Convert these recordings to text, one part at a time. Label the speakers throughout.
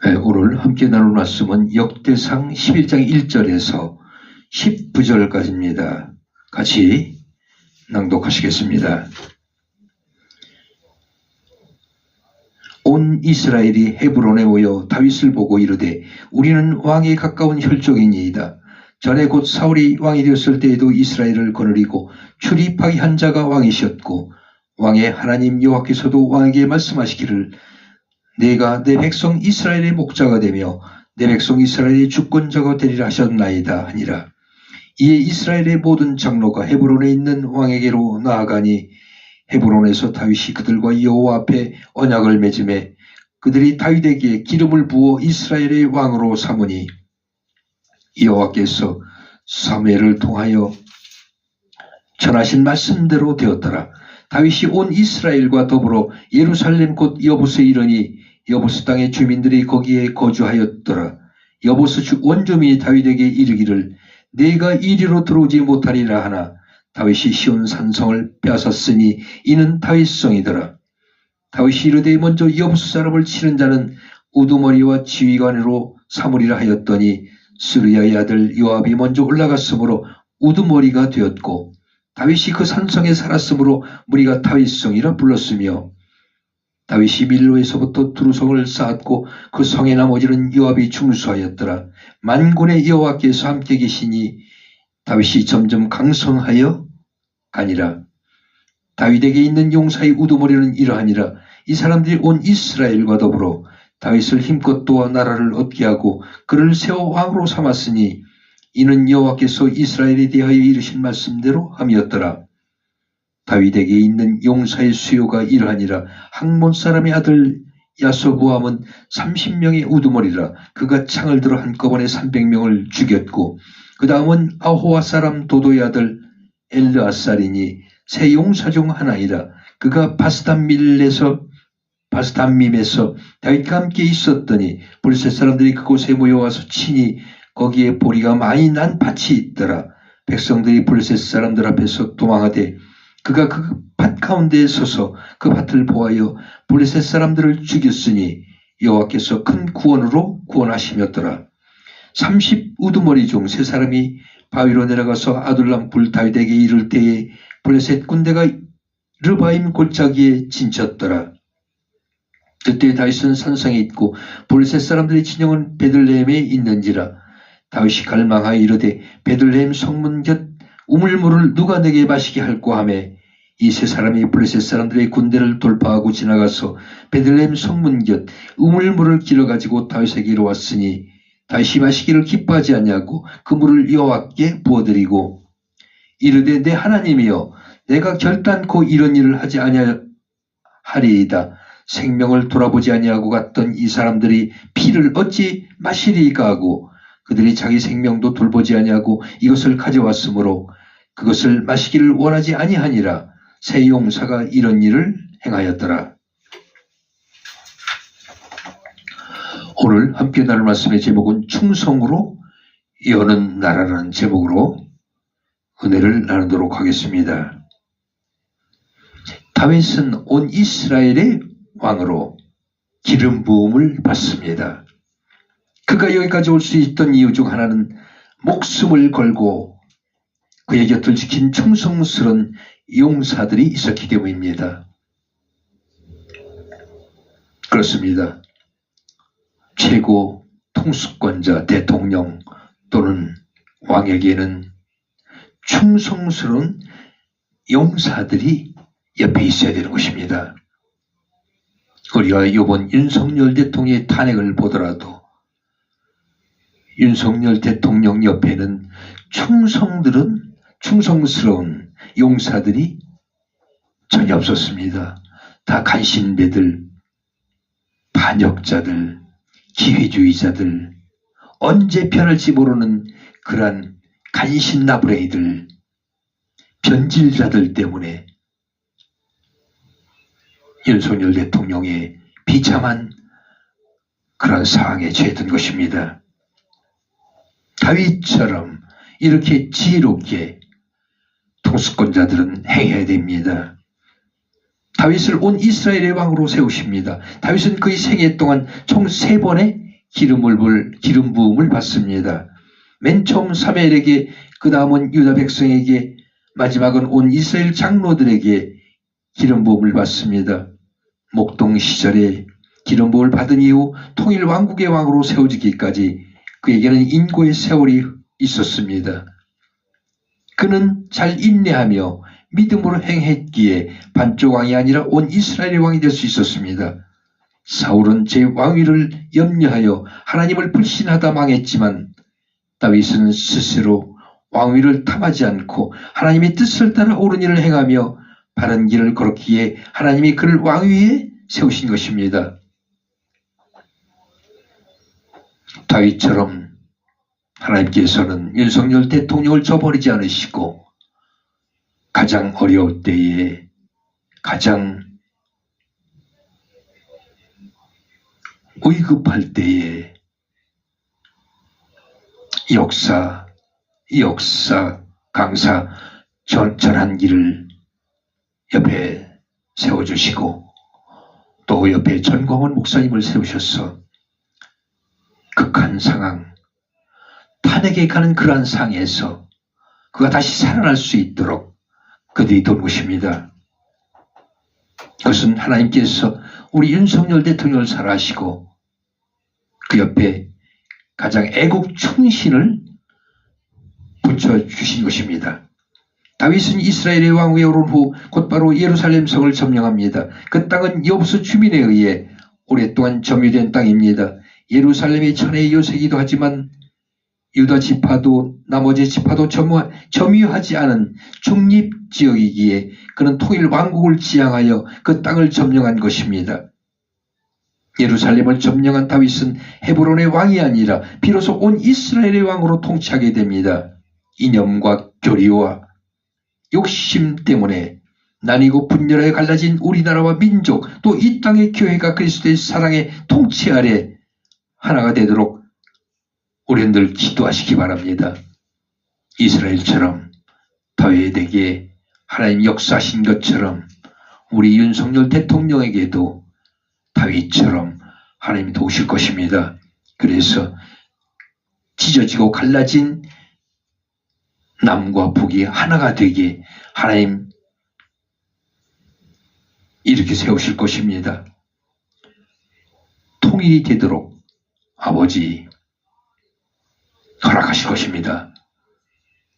Speaker 1: 네, 오늘 함께 나눌 말씀은 역대상 11장 1절에서 19절까지입니다. 같이 낭독하시겠습니다. 온 이스라엘이 헤브론에 모여 다윗을 보고 이르되 우리는 왕에 가까운 혈족이니이다. 전에 곧 사울이 왕이 되었을 때에도 이스라엘을 거느리고 출입하게 한 자가 왕이셨고 왕의 하나님 여호와께서도 왕에게 말씀하시기를 내가 내 백성 이스라엘의 목자가 되며 내 백성 이스라엘의 주권자가 되리라 하셨나이다 하니라. 이에 이스라엘의 모든 장로가 헤브론에 있는 왕에게로 나아가니 헤브론에서 다윗이 그들과 여호와 앞에 언약을 맺음에 그들이 다윗에게 기름을 부어 이스라엘의 왕으로 삼으니 여호와께서 사무엘을 통하여 전하신 말씀대로 되었더라. 다윗이 온 이스라엘과 더불어 예루살렘 곧 여부스에 이르니 여부스 땅의 주민들이 거기에 거주하였더라. 여부스 원주민이 다윗에게 이르기를 내가 이리로 들어오지 못하리라 하나 다윗이 시온 산성을 빼앗았으니 이는 다윗성이더라. 다윗이 이르되 먼저 여부스 사람을 치는 자는 우두머리와 지휘관으로 삼으리라 하였더니 스루야의 아들 요압이 먼저 올라갔으므로 우두머리가 되었고 다윗이 그 산성에 살았으므로 무리가 다윗성이라 불렀으며 다윗이 밀로에서부터 두루성을 쌓았고 그 성의 나머지는 요압이 중수하였더라. 만군의 여호와께서 함께 계시니 다윗이 점점 강성하여 가니라. 다윗에게 있는 용사의 우두머리는 이러하니라. 이 사람들이 온 이스라엘과 더불어 다윗을 힘껏 도와 나라를 얻게 하고 그를 세워 왕으로 삼았으니 이는 여호와께서 이스라엘에 대하여 이르신 말씀대로 함이었더라. 다윗에게 있는 용사의 수요가 이러하니라. 학몬 사람의 아들 야소부암은 30명의 우두머리라. 그가 창을 들어 한꺼번에 300명을 죽였고 그 다음은 아호와 사람 도도의 아들 엘르아살이니 세 용사 중 하나이라. 그가 바스담밈에서 다윗과 함께 있었더니 블레셋 사람들이 그곳에 모여와서 치니 거기에 보리가 많이 난 밭이 있더라. 백성들이 블레셋 사람들 앞에서 도망하되 그가 그 밭 가운데에 서서 그 밭을 보하여 블레셋 사람들을 죽였으니 여호와께서 큰 구원으로 구원하시었더라. 30 우두머리 중 세 사람이 바위로 내려가서 아둘람 굴 다윗에게 이를 때에 블레셋 군대가 르바임 골짜기에 진쳤더라. 그때 다윗은 산성에 있고 블레셋 사람들의 진영은 베들레헴에 있는지라. 다윗이 갈망하여 이르되 베들레헴 성문 곁 우물물을 누가 내게 마시게 할꼬 하매 이 세 사람이 블레셋 사람들의 군대를 돌파하고 지나가서 베들레헴 성문 곁 우물물을 길어가지고 다윗에게 이르왔으니 다윗이 마시기를 기뻐하지 아니하고 그 물을 여호와께 부어드리고 이르되 내 하나님이여 내가 결단코 이런 일을 하지 아니하리이다. 생명을 돌아보지 아니하고 갔던 이 사람들이 피를 어찌 마시리까 하고 그들이 자기 생명도 돌보지 아니하고 이것을 가져왔으므로 그것을 마시기를 원하지 아니하니라. 세 용사가 이런 일을 행하였더라. 오늘 함께 나눌 말씀의 제목은 충성으로 여는 나라라는 제목으로 은혜를 나누도록 하겠습니다. 다윗은 온 이스라엘의 왕으로 기름 부음을 받습니다. 그가 여기까지 올 수 있던 이유 중 하나는 목숨을 걸고 그의 곁을 지킨 충성스러운 용사들이 있었기 때문입니다. 그렇습니다. 최고 통수권자 대통령 또는 왕에게는 충성스러운 용사들이 옆에 있어야 되는 것입니다. 우리가 이번 윤석열 대통령의 탄핵을 보더라도 윤석열 대통령 옆에는 충성스러운 용사들이 전혀 없었습니다. 다 간신배들, 반역자들, 기회주의자들, 언제 편할지 모르는 그러한 간신나부랭이들, 변질자들 때문에 윤석열 대통령의 비참한 그런 상황에 처했던 것입니다. 다윗처럼 이렇게 지혜롭게 통수권자들은 행해야 됩니다. 다윗을 온 이스라엘의 왕으로 세우십니다. 다윗은 그의 생애 동안 총 3번의 기름 부음을 받습니다. 맨 처음 사무엘에게, 그 다음은 유다 백성에게, 마지막은 온 이스라엘 장로들에게 기름 부음을 받습니다. 목동 시절에 기름 부음을 받은 이후 통일 왕국의 왕으로 세워지기까지 그에게는 인고의 세월이 있었습니다. 그는 잘 인내하며 믿음으로 행했기에 반쪽 왕이 아니라 온 이스라엘의 왕이 될 수 있었습니다. 사울은 제 왕위를 염려하여 하나님을 불신하다 망했지만 다윗은 스스로 왕위를 탐하지 않고 하나님의 뜻을 따라 옳은 일을 행하며 바른 길을 걸었기에 하나님이 그를 왕위에 세우신 것입니다. 다윗처럼 하나님께서는 윤석열 대통령을 저버리지 않으시고 가장 어려울 때에, 가장 위급할 때에 역사 강사 전한기를 옆에 세워주시고 또 옆에 전광훈 목사님을 세우셔서 극한 상황, 탄핵에 가는 그러한 상에서 그가 다시 살아날 수 있도록 그들이 도운 것입니다. 그것은 하나님께서 우리 윤석열 대통령을 사랑하시고 그 옆에 가장 애국 충신을 붙여주신 것입니다. 다윗은 이스라엘의 왕위에 오른 후 곧바로 예루살렘 성을 점령합니다. 그 땅은 여부수 주민에 의해 오랫동안 점유된 땅입니다. 예루살렘이 천혜의 요새이기도 하지만 유다 지파도 나머지 지파도 점유하지 않은 중립지역이기에 그는 통일 왕국을 지향하여 그 땅을 점령한 것입니다. 예루살렘을 점령한 다윗은 헤브론의 왕이 아니라 비로소 온 이스라엘의 왕으로 통치하게 됩니다. 이념과 교리와 욕심 때문에 나뉘고 분열하여 갈라진 우리나라와 민족, 또 이 땅의 교회가 그리스도의 사랑의 통치 아래 하나가 되도록 우리들 기도하시기 바랍니다. 이스라엘처럼 다윗에게 하나님 역사하신 것처럼 우리 윤석열 대통령에게도 다윗처럼 하나님이 도우실 것입니다. 그래서 찢어지고 갈라진 남과 북이 하나가 되게 하나님 이렇게 세우실 것입니다. 통일이 되도록 아버지 허락하실 것입니다.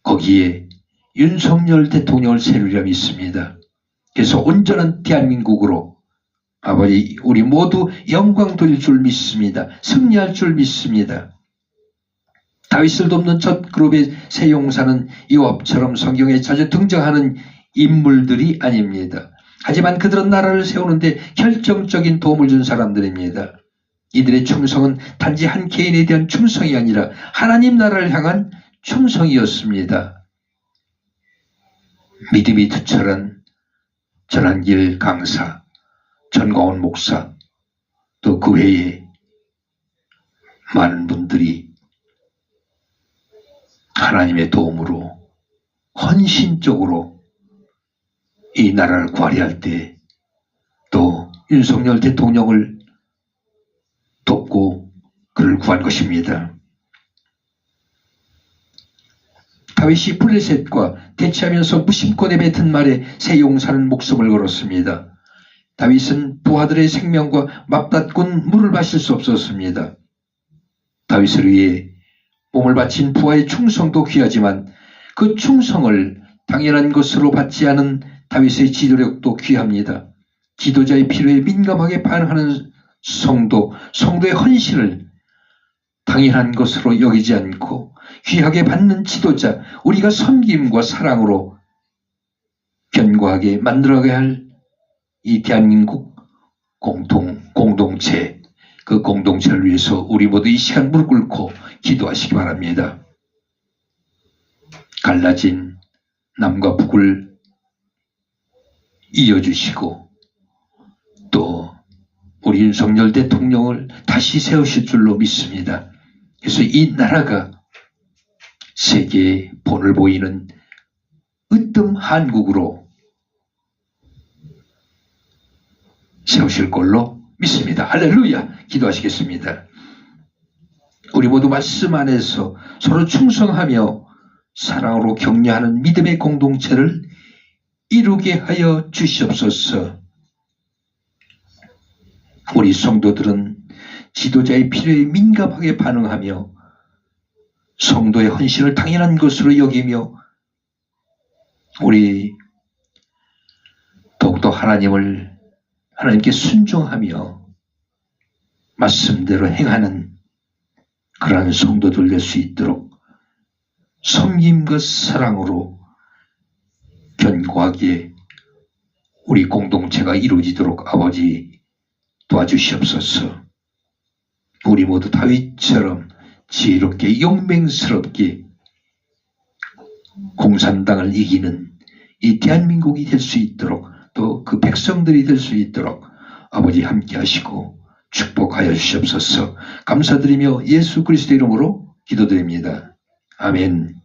Speaker 1: 거기에 윤석열 대통령을 세우리라 믿습니다. 그래서 온전한 대한민국으로 아버지 우리 모두 영광 돌릴 줄 믿습니다. 승리할 줄 믿습니다. 다윗을 돕는 첫 그룹의 세 용사는 요압처럼 성경에 자주 등장하는 인물들이 아닙니다. 하지만 그들은 나라를 세우는데 결정적인 도움을 준 사람들입니다. 이들의 충성은 단지 한 개인에 대한 충성이 아니라 하나님 나라를 향한 충성이었습니다. 믿음이 투철한 전한길 강사, 전광훈 목사, 또 그 외에 많은 분들이 하나님의 도움으로 헌신적으로 이 나라를 구하려 할 때 또 윤석열 대통령을 돕고 그를 구한 것입니다. 다윗이 블레셋과 대치하면서 무심코 내뱉은 말에 세 용사는 목숨을 걸었습니다. 다윗은 부하들의 생명과 맞닿군 물을 마실 수 없었습니다. 다윗을 위해 몸을 바친 부하의 충성도 귀하지만 그 충성을 당연한 것으로 받지 않은 다윗의 지도력도 귀합니다. 지도자의 필요에 민감하게 반응하는 성도의 헌신을 당연한 것으로 여기지 않고 귀하게 받는 지도자, 우리가 섬김과 사랑으로 견고하게 만들어가야 할 이 대한민국 공동체, 그 공동체를 위해서 우리 모두 이 시간 무릎 꿇고 기도하시기 바랍니다. 갈라진 남과 북을 이어주시고 또 우리 윤석열 대통령을 다시 세우실 줄로 믿습니다. 그래서 이 나라가 세계에 본을 보이는 으뜸 한국으로 세우실 걸로 믿습니다. 할렐루야. 기도하시겠습니다. 우리 모두 말씀 안에서 서로 충성하며 사랑으로 격려하는 믿음의 공동체를 이루게 하여 주시옵소서. 우리 성도들은 지도자의 필요에 민감하게 반응하며 성도의 헌신을 당연한 것으로 여기며 우리 더욱더 하나님께 순종하며 말씀대로 행하는 그러한 성도들 될 수 있도록 섬김과 사랑으로 견고하게 우리 공동체가 이루어지도록 아버지 도와주시옵소서. 우리 모두 다윗처럼 지혜롭게 용맹스럽게 공산당을 이기는 이 대한민국이 될 수 있도록 또 그 백성들이 될 수 있도록 아버지 함께 하시고 축복하여 주시옵소서. 감사드리며 예수 그리스도 이름으로 기도드립니다. 아멘.